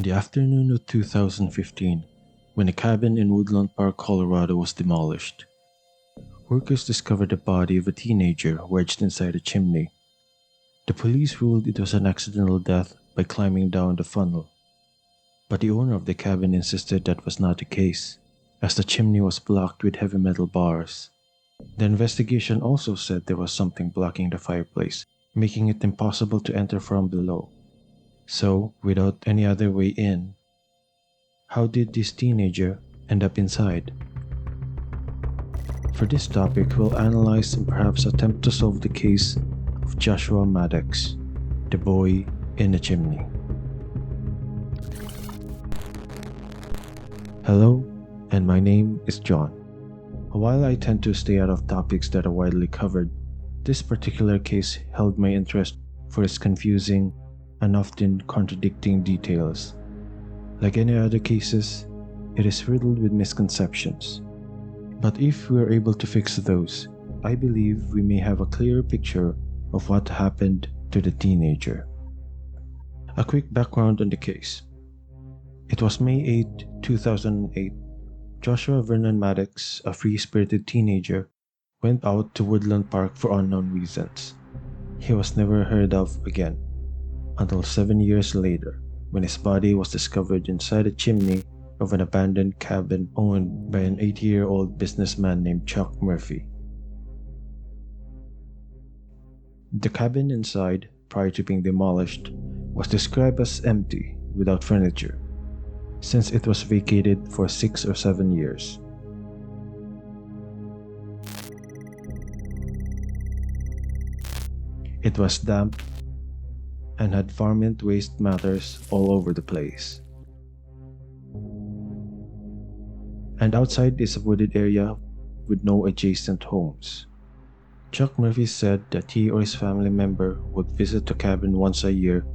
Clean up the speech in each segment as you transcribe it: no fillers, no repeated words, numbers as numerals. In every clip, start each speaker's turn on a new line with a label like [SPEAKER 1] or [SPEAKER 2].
[SPEAKER 1] the afternoon of 2015, when a cabin in Woodland Park, Colorado was demolished, workers discovered the body of a teenager wedged inside a chimney. The police ruled it was an accidental death by climbing down the funnel, but the owner of the cabin insisted that was not the case, as the chimney was blocked with heavy metal bars. The investigation also said there was something blocking the fireplace, making it impossible to enter from below. So, without any other way in, how did this teenager end up inside? For this topic, we'll analyze and perhaps attempt to solve the case of Joshua Maddux, the boy in the chimney. Hello, and my name is John. While I tend to stay out of topics that are widely covered, this particular case held my interest for its confusing and often contradicting details. Like any other cases, it is riddled with misconceptions. But if we are able to fix those, I believe we may have a clearer picture of what happened to the teenager. A quick background on the case. It was May 8, 2008. Joshua Vernon Maddux, a free-spirited teenager, went out to Woodland Park for unknown reasons. He was never heard of again, until 7 years later, when his body was discovered inside a chimney of an abandoned cabin owned by an 80-year-old businessman named Chuck Murphy. The cabin inside, prior to being demolished, was described as empty, without furniture, since it was vacated for 6 or 7 years. It was damp and had varmint waste matters all over the place. And outside is a wooded area with no adjacent homes. Chuck Murphy said that he or his family member would visit the cabin once a year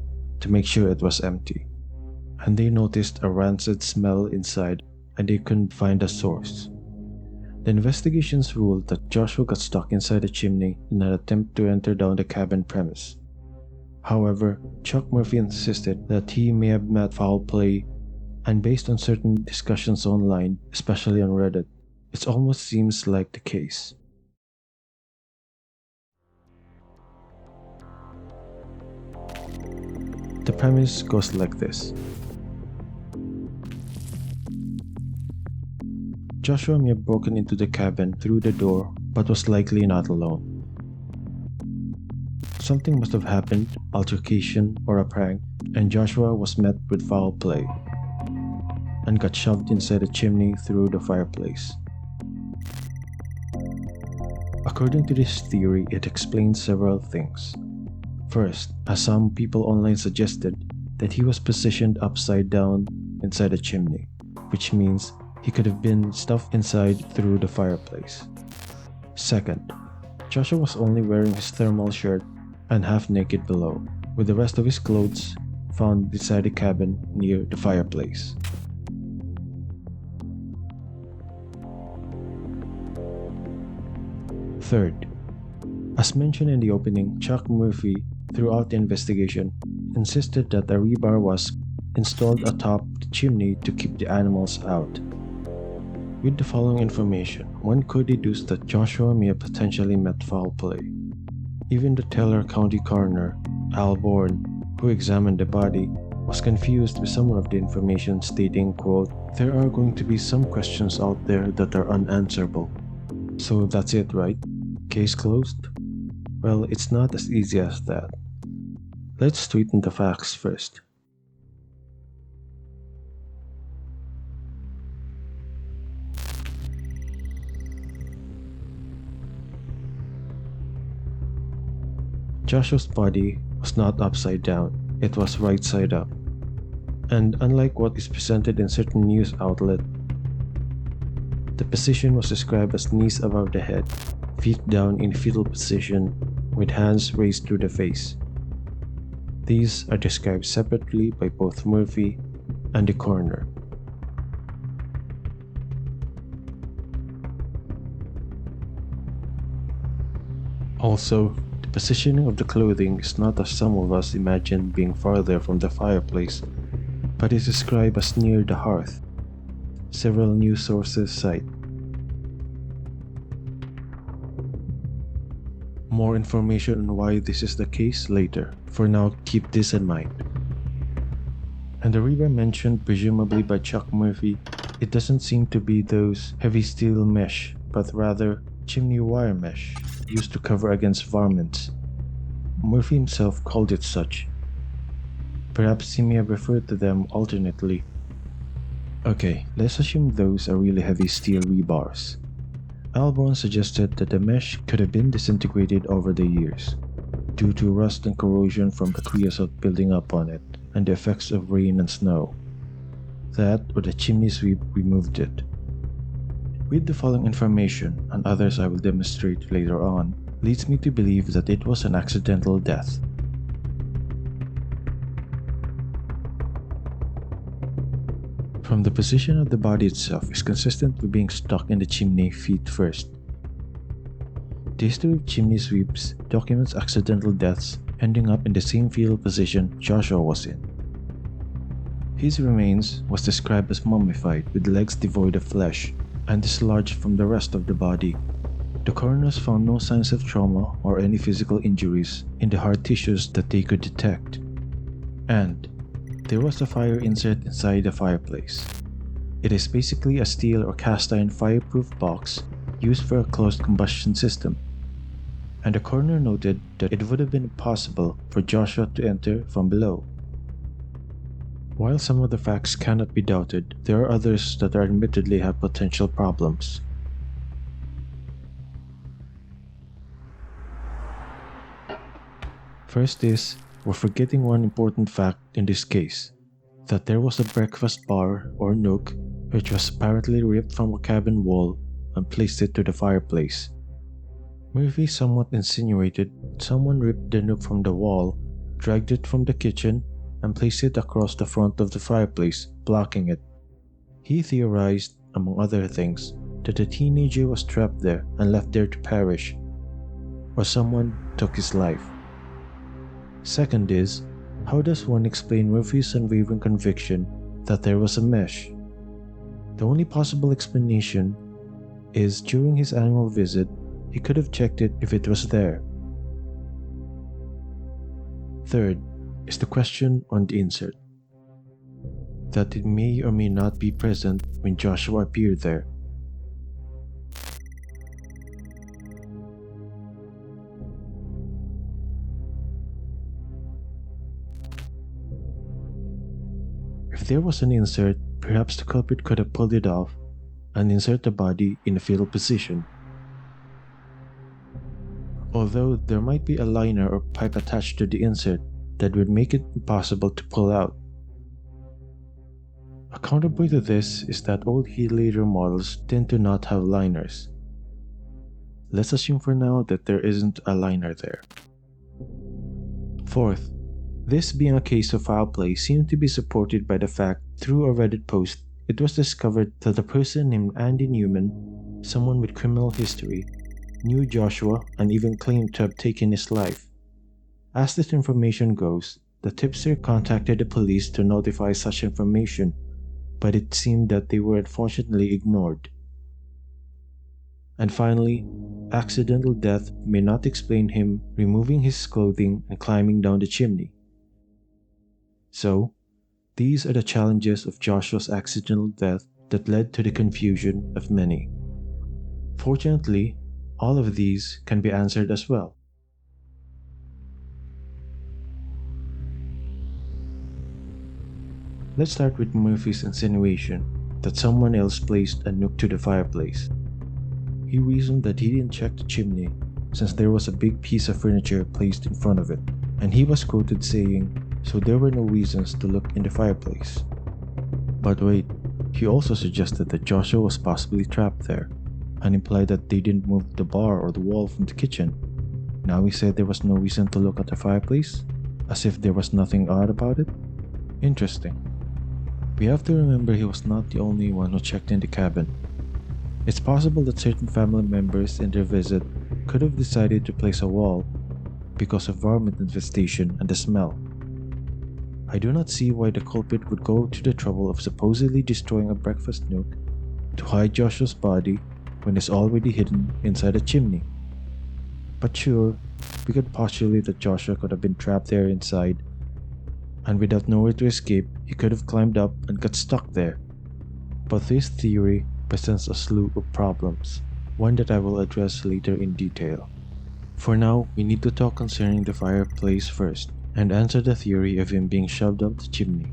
[SPEAKER 1] to make sure it was empty, and they noticed a rancid smell inside and they couldn't find a source. The investigations ruled that Joshua got stuck inside the chimney in an attempt to enter down the cabin premise. However, Chuck Murphy insisted that he may have met foul play, and based on certain discussions online, especially on Reddit, it almost seems like the case. The premise goes like this. Joshua may have broken into the cabin through the door, but was likely not alone. Something must have happened, altercation or a prank, and Joshua was met with foul play and got shoved inside a chimney through the fireplace. According to this theory, it explains several things. First, as some people online suggested, that he was positioned upside down inside a chimney, which means he could have been stuffed inside through the fireplace. Second, Joshua was only wearing his thermal shirt and half naked below, with the rest of his clothes found inside the cabin near the fireplace. Third, as mentioned in the opening, Chuck Murphy, throughout the investigation, insisted that a rebar was installed atop the chimney to keep the animals out. With the following information, one could deduce that Joshua may have potentially met foul play. Even the Teller County coroner, Al Bourne, who examined the body, was confused with some of the information, stating, quote, "There are going to be some questions out there that are unanswerable. So that's it, right? Case closed?" Well, it's not as easy as that. Let's straighten the facts first. Joshua's body was not upside down, it was right side up. And unlike what is presented in certain news outlets, the position was described as knees above the head, feet down in fetal position, with hands raised to the face. These are described separately by both Murphy and the coroner. Also, the positioning of the clothing is not as some of us imagine, being farther from the fireplace, but is described as near the hearth. Several news sources cite. More information on why this is the case later. For now, keep this in mind. And the river mentioned presumably by Chuck Murphy, it doesn't seem to be those heavy steel mesh, but rather chimney wire mesh used to cover against varmints. Murphy himself called it such. Perhaps he may have referred to them alternately. Okay, let's assume those are really heavy steel rebars. Alborn suggested that the mesh could have been disintegrated over the years, due to rust and corrosion from the creosote building up on it, and the effects of rain and snow. That or the chimney sweep removed it. With the following information, and others I will demonstrate later on, leads me to believe that it was an accidental death. From the position of the body itself is consistent with being stuck in the chimney feet first. The history of chimney sweeps documents accidental deaths ending up in the same fetal position Joshua was in. His remains was described as mummified with legs devoid of flesh and dislodged from the rest of the body. The coroners found no signs of trauma or any physical injuries in the hard tissues that they could detect. And there was a fire insert inside the fireplace. It is basically a steel or cast iron fireproof box used for a closed combustion system. And the coroner noted that it would have been impossible for Joshua to enter from below. While some of the facts cannot be doubted, there are others that admittedly have potential problems. First is, we're forgetting one important fact in this case, that there was a breakfast bar or nook which was apparently ripped from a cabin wall and placed it to the fireplace. Murphy somewhat insinuated someone ripped the nook from the wall, dragged it from the kitchen, and placed it across the front of the fireplace, blocking it. He theorized, among other things, that the teenager was trapped there and left there to perish, or someone took his life. Second is, how does one explain Murphy's unwavering conviction that there was a mesh? The only possible explanation is during his annual visit, he could have checked it if it was there. Third is the question on the insert, that it may or may not be present when Joshua appeared there. If there was an insert, perhaps the culprit could have pulled it off and insert the body in a fetal position. Although there might be a liner or pipe attached to the insert that would make it impossible to pull out. A counterpoint to this is that old heliator models tend to not have liners. Let's assume for now that there isn't a liner there. Fourth, this being a case of foul play seemed to be supported by the fact through a Reddit post it was discovered that a person named Andy Newman, someone with criminal history, knew Joshua and even claimed to have taken his life. As this information goes, the tipster contacted the police to notify such information, but it seemed that they were unfortunately ignored. And finally, accidental death may not explain him removing his clothing and climbing down the chimney. So, these are the challenges of Joshua's accidental death that led to the confusion of many. Fortunately, all of these can be answered as well. Let's start with Murphy's insinuation that someone else placed a nook to the fireplace. He reasoned that he didn't check the chimney since there was a big piece of furniture placed in front of it, and he was quoted saying, so there were no reasons to look in the fireplace. But wait, he also suggested that Joshua was possibly trapped there, and implied that they didn't move the bar or the wall from the kitchen. Now he said there was no reason to look at the fireplace, as if there was nothing odd about it? Interesting. We have to remember he was not the only one who checked in the cabin. It's possible that certain family members in their visit could have decided to place a wall because of varmint infestation and the smell. I do not see why the culprit would go to the trouble of supposedly destroying a breakfast nook to hide Joshua's body when it's already hidden inside a chimney. But sure, we could postulate that Joshua could have been trapped there inside, and without nowhere to escape, he could have climbed up and got stuck there. But this theory presents a slew of problems, one that I will address later in detail. For now, we need to talk concerning the fireplace first, and answer the theory of him being shoved up the chimney.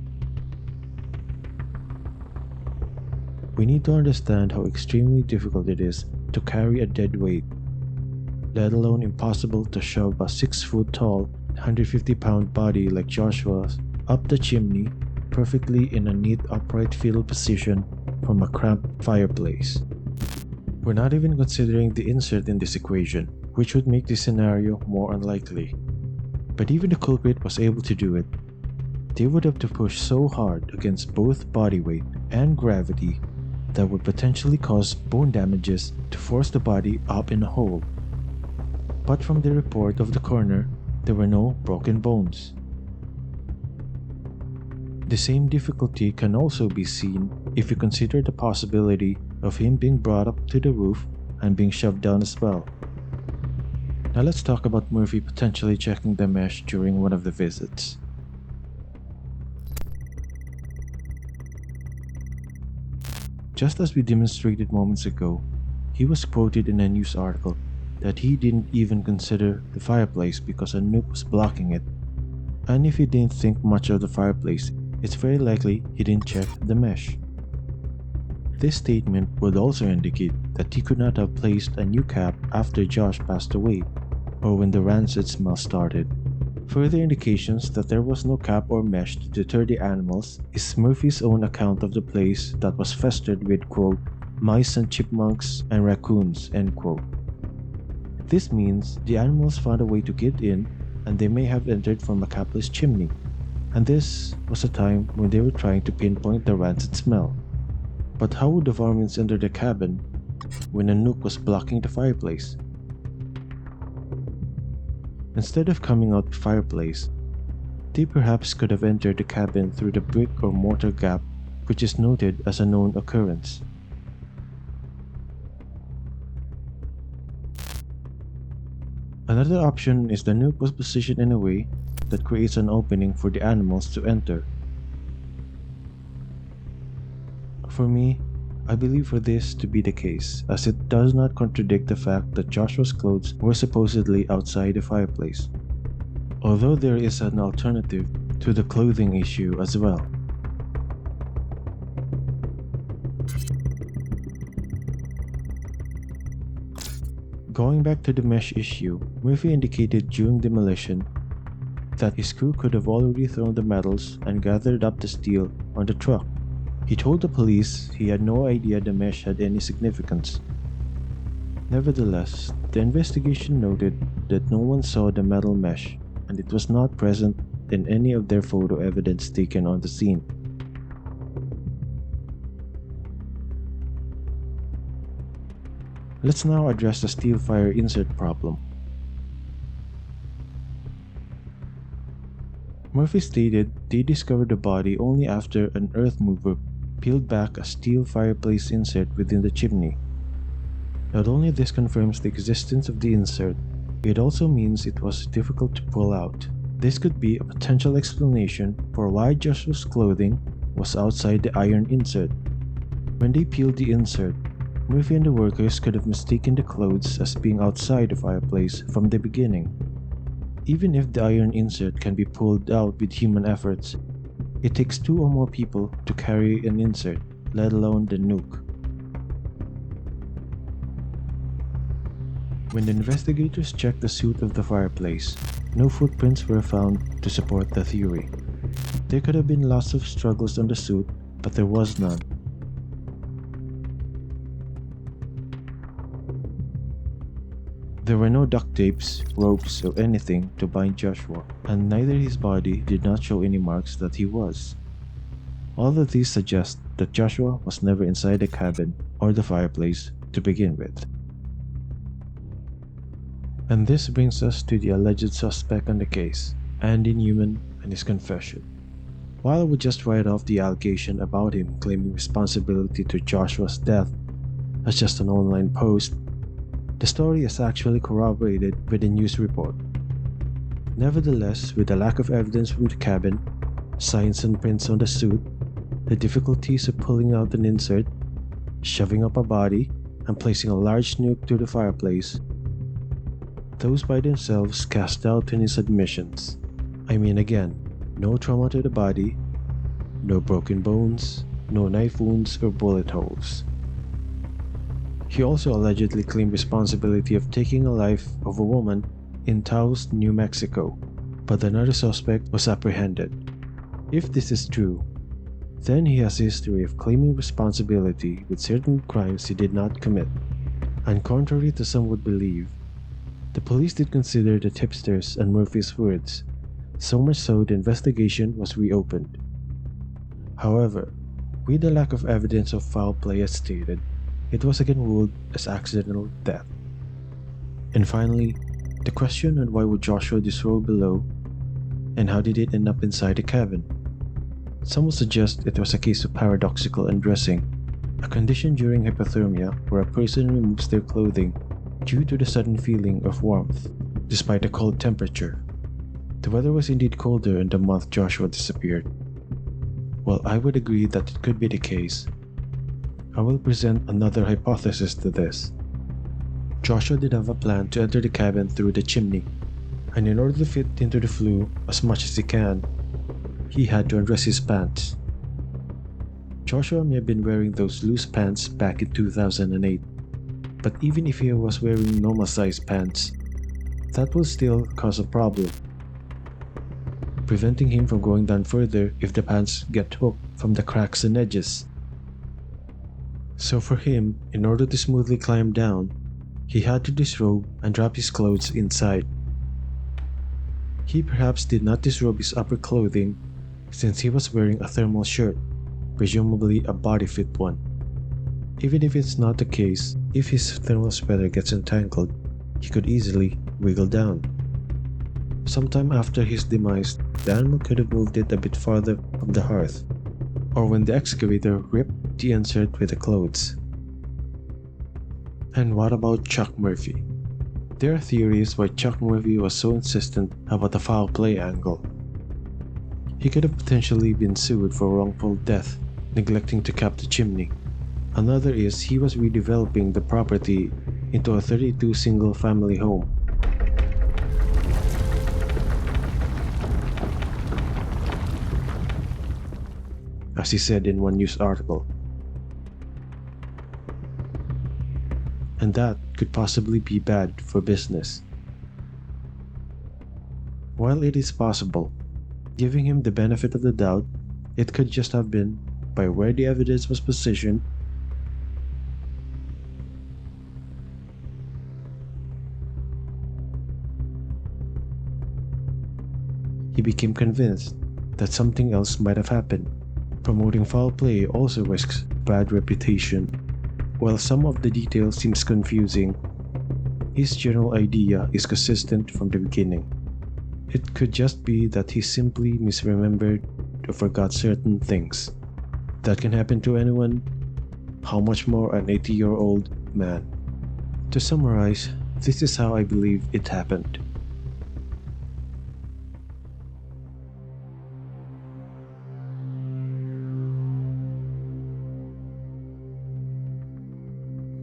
[SPEAKER 1] We need to understand how extremely difficult it is to carry a dead weight, let alone impossible to shove a 6-foot tall, 150-pound body like Joshua's up the chimney perfectly in a neat upright fetal position from a cramped fireplace. We're not even considering the insert in this equation, which would make this scenario more unlikely. But even the culprit was able to do it. They would have to push so hard against both body weight and gravity that would potentially cause bone damages to force the body up in a hole. But from the report of the coroner, there were no broken bones. The same difficulty can also be seen if you consider the possibility of him being brought up to the roof and being shoved down as well. Now let's talk about Murphy potentially checking the mesh during one of the visits. Just as we demonstrated moments ago, he was quoted in a news article that he didn't even consider the fireplace because a nook was blocking it, and if he didn't think much of the fireplace, it's very likely he didn't check the mesh. This statement would also indicate that he could not have placed a new cap after Josh passed away, or when the rancid smell started. Further indications that there was no cap or mesh to deter the animals is Murphy's own account of the place that was festered with, quote, mice and chipmunks and raccoons, end quote. This means the animals found a way to get in, and they may have entered from a capless chimney, and this was a time when they were trying to pinpoint the rancid smell. But how would the varmints enter the cabin when a nook was blocking the fireplace? Instead of coming out the fireplace, they perhaps could have entered the cabin through the brick or mortar gap, which is noted as a known occurrence. Another option is the nook was positioned in a way that creates an opening for the animals to enter. For me, I believe for this to be the case, as it does not contradict the fact that Joshua's clothes were supposedly outside the fireplace, although there is an alternative to the clothing issue as well. Going back to the mesh issue, Murphy indicated during demolition that his crew could have already thrown the metals and gathered up the steel on the truck. He told the police he had no idea the mesh had any significance. Nevertheless, the investigation noted that no one saw the metal mesh and it was not present in any of their photo evidence taken on the scene. Let's now address the steel fire insert problem. Murphy stated they discovered the body only after an earth mover peeled back a steel fireplace insert within the chimney. Not only this confirms the existence of the insert, it also means it was difficult to pull out. This could be a potential explanation for why Joshua's clothing was outside the iron insert. When they peeled the insert, Murphy and the workers could have mistaken the clothes as being outside the fireplace from the beginning. Even if the iron insert can be pulled out with human efforts, it takes 2 or more people to carry an insert, let alone the nook. When the investigators checked the suit of the fireplace, no footprints were found to support the theory. There could have been lots of struggles on the suit, but there was none. There were no duct tapes, ropes, or anything to bind Joshua, and neither his body did not show any marks that he was. All of these suggest that Joshua was never inside the cabin or the fireplace to begin with. And this brings us to the alleged suspect on the case, Andy Newman and his confession. While I would just write off the allegation about him claiming responsibility to Joshua's death as just an online post, the story is actually corroborated with a news report. Nevertheless, with the lack of evidence from the cabin, signs and prints on the suit, the difficulties of pulling out an insert, shoving up a body, and placing a large nuke through the fireplace, those by themselves cast doubt in his admissions. I mean, again, no trauma to the body, no broken bones, no knife wounds or bullet holes. He also allegedly claimed responsibility of taking the life of a woman in Taos, New Mexico, but another suspect was apprehended. If this is true, then he has a history of claiming responsibility with certain crimes he did not commit. And contrary to some would believe, the police did consider the tipsters and Murphy's words, so much so the investigation was reopened. However, with the lack of evidence of foul play as stated, it was again ruled as accidental death. And finally, the question on why would Joshua disrobe below, and how did it end up inside the cabin? Some would suggest it was a case of paradoxical undressing, a condition during hypothermia where a person removes their clothing due to the sudden feeling of warmth, despite the cold temperature. The weather was indeed colder in the month Joshua disappeared. While I would agree that it could be the case, I will present another hypothesis to this. Joshua did have a plan to enter the cabin through the chimney, and in order to fit into the flue as much as he can, he had to undress his pants. Joshua may have been wearing those loose pants back in 2008, but even if he was wearing normal-sized pants, that would still cause a problem, preventing him from going down further if the pants get hooked from the cracks and edges. So for him, in order to smoothly climb down, he had to disrobe and drop his clothes inside. He perhaps did not disrobe his upper clothing since he was wearing a thermal shirt, presumably a body-fit one. Even if it's not the case, if his thermal sweater gets entangled, he could easily wiggle down. Sometime after his demise, the animal could have moved it a bit farther from the hearth, or when the excavator ripped the insert with the clothes. And what about Chuck Murphy? There are theories why Chuck Murphy was so insistent about the foul play angle. He could have potentially been sued for wrongful death, neglecting to cap the chimney. Another is he was redeveloping the property into a 32 single-family home. As he said in one news article. And that could possibly be bad for business. While it is possible, giving him the benefit of the doubt, it could just have been, by where the evidence was positioned, he became convinced that something else might have happened. Promoting foul play also risks bad reputation. While some of the details seems confusing, his general idea is consistent from the beginning. It could just be that he simply misremembered or forgot certain things. That can happen to anyone, how much more an 80-year-old man. To summarize, this is how I believe it happened.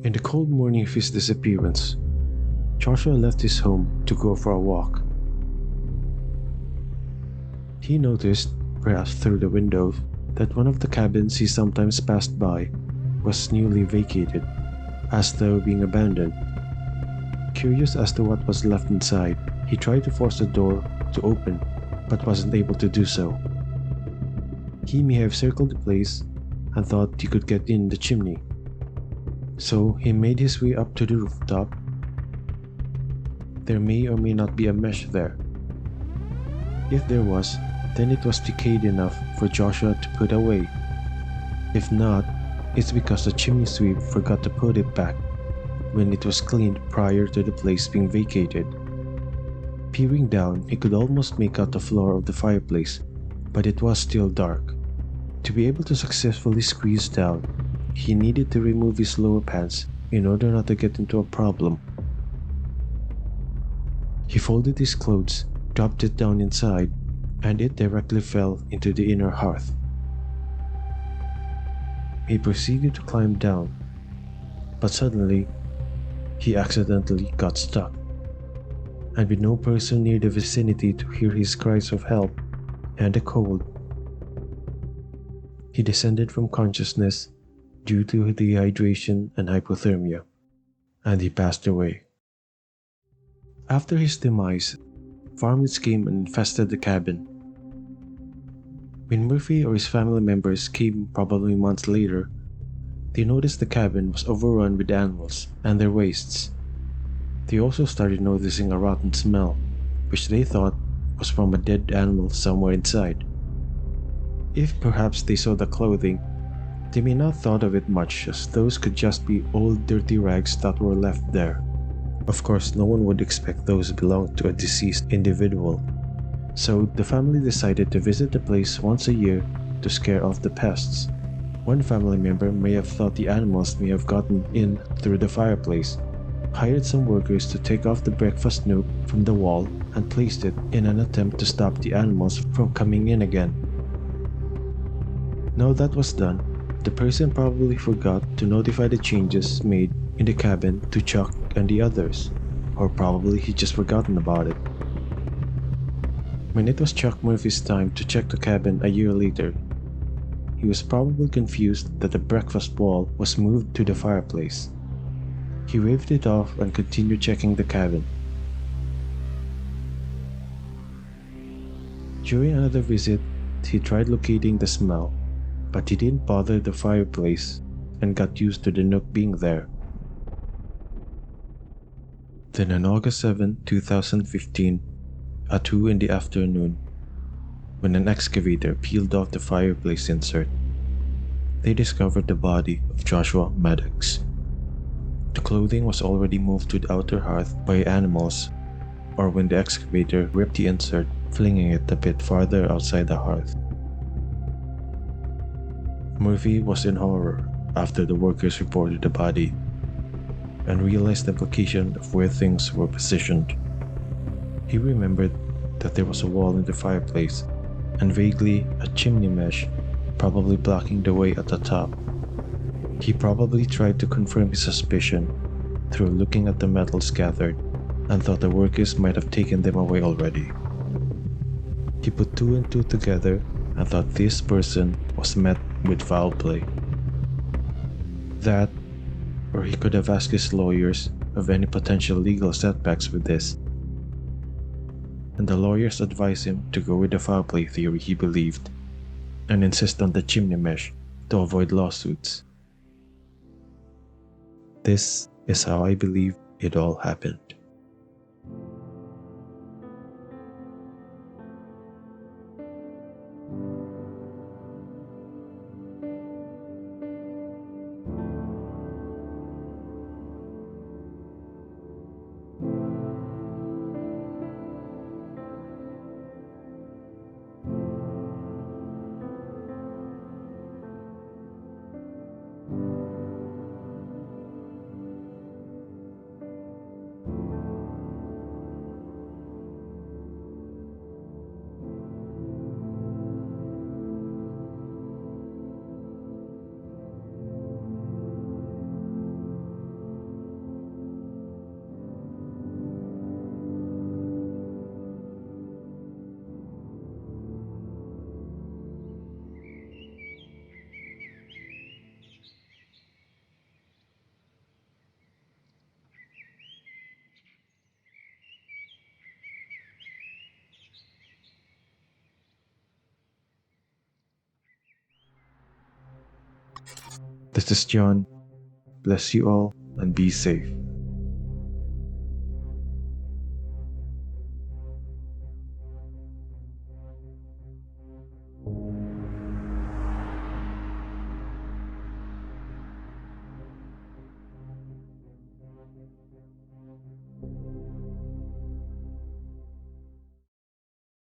[SPEAKER 1] In the cold morning of his disappearance, Joshua left his home to go for a walk. He noticed, perhaps through the window, that one of the cabins he sometimes passed by was newly vacated, as though being abandoned. Curious as to what was left inside, he tried to force the door to open, but wasn't able to do so. He may have circled the place and thought he could get in the chimney. So he made his way up to the rooftop. There may or may not be a mesh there. If there was, then it was decayed enough for Joshua to put away. If not, it's because the chimney sweep forgot to put it back when it was cleaned prior to the place being vacated. Peering down, he could almost make out the floor of the fireplace, but it was still dark. To be able to successfully squeeze down, he needed to remove his lower pants in order not to get into a problem. He folded his clothes, dropped it down inside, and it directly fell into the inner hearth. He proceeded to climb down, but suddenly, he accidentally got stuck. And with no person near the vicinity to hear his cries of help and the cold, he descended from consciousness due to dehydration and hypothermia, and he passed away. After his demise, varmints came and infested the cabin. When Murphy or his family members came probably months later, they noticed the cabin was overrun with animals and their wastes. They also started noticing a rotten smell, which they thought was from a dead animal somewhere inside. If perhaps they saw the clothing, they may not thought of it much, as those could just be old dirty rags that were left there. Of course, no one would expect those belonged to a deceased individual. So the family decided to visit the place once a year to scare off the pests. One family member may have thought the animals may have gotten in through the fireplace, hired some workers to take off the breakfast nook from the wall and placed it in an attempt to stop the animals from coming in again. Now that was done, the person probably forgot to notify the changes made in the cabin to Chuck and the others, or probably he just forgotten about it. When it was Chuck Murphy's time to check the cabin a year later, he was probably confused that the breakfast wall was moved to the fireplace. He waved it off and continued checking the cabin. During another visit, he tried locating the smell, but he didn't bother the fireplace and got used to the nook being there. Then on August 7, 2015, at 2 in the afternoon, when an excavator peeled off the fireplace insert, they discovered the body of Joshua Maddux. The clothing was already moved to the outer hearth by animals, or when the excavator ripped the insert, flinging it a bit farther outside the hearth. Murphy was in horror after the workers reported the body and realized the implication of where things were positioned. He remembered that there was a wall in the fireplace and vaguely a chimney mesh, probably blocking the way at the top. He probably tried to confirm his suspicion through looking at the metals gathered and thought the workers might have taken them away already. He put two and two together and thought this person was met with foul play. That, or he could have asked his lawyers of any potential legal setbacks with this, and the lawyers advised him to go with the foul play theory he believed and insist on the chimney mesh to avoid lawsuits. This is how I believe it all happened. This is John. Bless you all and be safe.